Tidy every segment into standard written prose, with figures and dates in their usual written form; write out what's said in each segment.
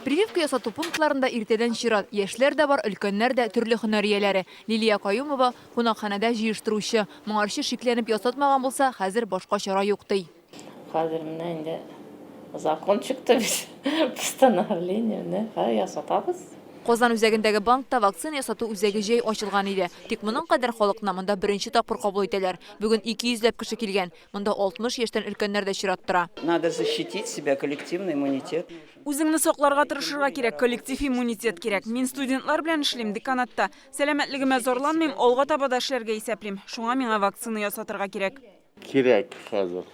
Прививка ясату пунктларында иртедән чират. Яшьләр дә бар, өлкәннәр дә, төрле һөнәрияләре. Лилия Каюмова кунакханәдә җыештыручы. Моңарчы шикләнеп ясатмаган булса, хәзер башка чара юк ди. Хәзер менә инде закон чыкты без постановление, ясатабыз. Казан үзәгендәге банкта вакцина ясату үзәге җәй ачылган иде. Тик моның кадәр халыкны монда беренче тапкыр кабул итәләр. Бүген 200 ләп кеше килгән. Монда 60 яшьтән өлкәннәр дә чират тора. Надо защитить себя, коллективный иммунитет. Үзеңне сакларга тырышырга кирәк, коллектив иммунитет кирәк. Мин студентлар белән эшлим деканатта. Сәламәтлегемә зарланмыйм, алга таба да эшләргә исәплим. Шуңа миңа вакцина ясатырга кирәк. Кирәк хәзер.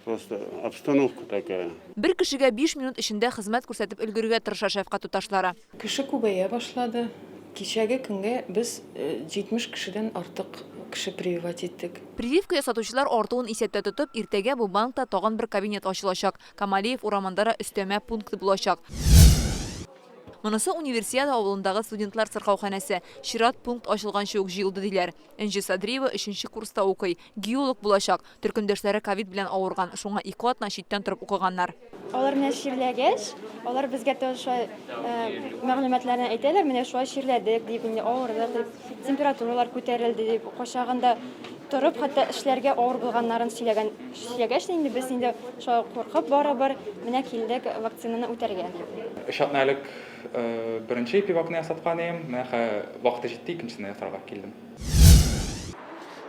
Просто обстановка такая. Бер кешегә 5 минут эчендә хезмәт күрсәтеп өлгерергә тырыша шәфкать туташлары. Кеше күбәя башлады. Кичәге көнгә без 70 кешедән артык кеше прививать иттек. Прививка ясатучылар артуын исәптә тотып, иртәгә бу банкта тагын бер кабинет ачылачак. Камалиев урамында өстәмә пункт булачак. Монысы универсиада авылындагы студентлар сырхауханәсе. Чират пункт ачылганчы ук җыелды диләр. Энҗи Садриева 3нче курста укый. Геолог булачак. Төркемдәшләре ковид белән авырган. Шуңа 2 атна читтән торып укыганнар. Алар менә ширләгәч, алар безгә шулай мәгълүматларны әйтәләр, менә шулай ширләдек дип, инде авырдык дип, температуралар күтәрелде дип, кашагында торып, хәтта эшләргә авыр булганнарын сөйләгәч, инде без инде шулай куркып барыбер менә килдек вакцинаны үтәргә. Шатнайлык беренче пивакны ясатканым, менә вакыты җитте, икенчесен ясарга килдем.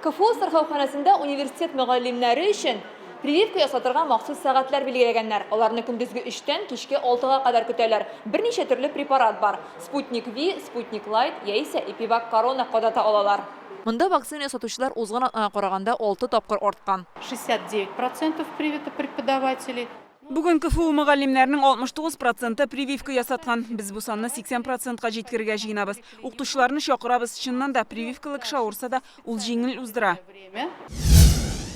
КФУ сырхауханәсендә университет мөгаллимнәре өчен прививка ясатырга махсус сәгатьләр билгеләгәннәр. Аларны көндезге 3тән кичке 6га кадәр көтәләр. Берничә төрле препарат бар. Спутник V, Спутник Light яисә Эпивак Корона кадата алалар. Монда вакцина ясатучылар узган атнага караганда 6 тапкыр арткан. 69% привито преподавателей. Бүген КФУ мөгаллимнәрнең 69% прививка ясаткан. Без бу санны 80%ка җиткерергә җыенабыз. Укытучыларны чакырабыз. Чыннан да прививкалы кеше авырса да ул җиңел уздыра.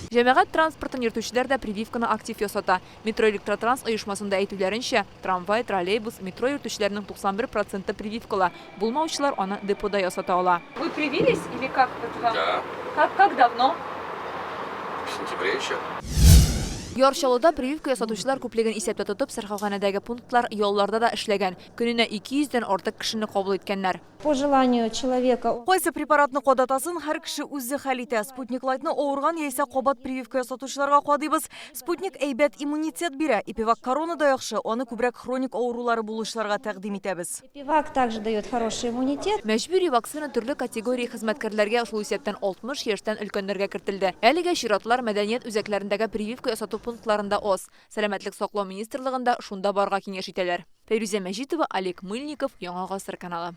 Җәмәгать транспортын йөртүчеләр дә прививканы актив ясата. Метроэлектротранс оешмасында әйтүләренчә, трамвай, троллейбус, метро йөртүчеләрнең 91% прививкала. Булмаучылар аны депода ясата ала. Вы привились или как? Да. Как давно? В сентябре еще. Яршалыда прививка ясатучылар күплеген исәптә тотып, сырхауханәдәге пунктлар ялларда да эшләгән. Көненә 200дән артык кешене кабул иткәннәр. По желанию человека. Кайсы препаратны кадатасын һәр кеше үзе хәл итә. Спутник Лайтны авырган яисә кабат прививка ясатучыларга кадыйбыз. Спутник әйбәт иммунитет бирә. Эпивак Корона да яхшы, аны күбрәк хроник авырулары булучыларга тәкъдим итәбез. Эпивак также дает хороший иммунитет. Мәҗбүри вакцина төрле категория хезмәткәрләргә шул исәптән 60 яшьтән өлкәннәргә кертелде. Әлегә чиратлар мәдәният үзәкләрендәге прививка ясату пунктларында аз. Сәламәтлек саклау министрлыгында шунда барга киңәш итәләр. Фәйрүзә Мәҗитова, Олег Мыльников, Яңа гасыр каналы.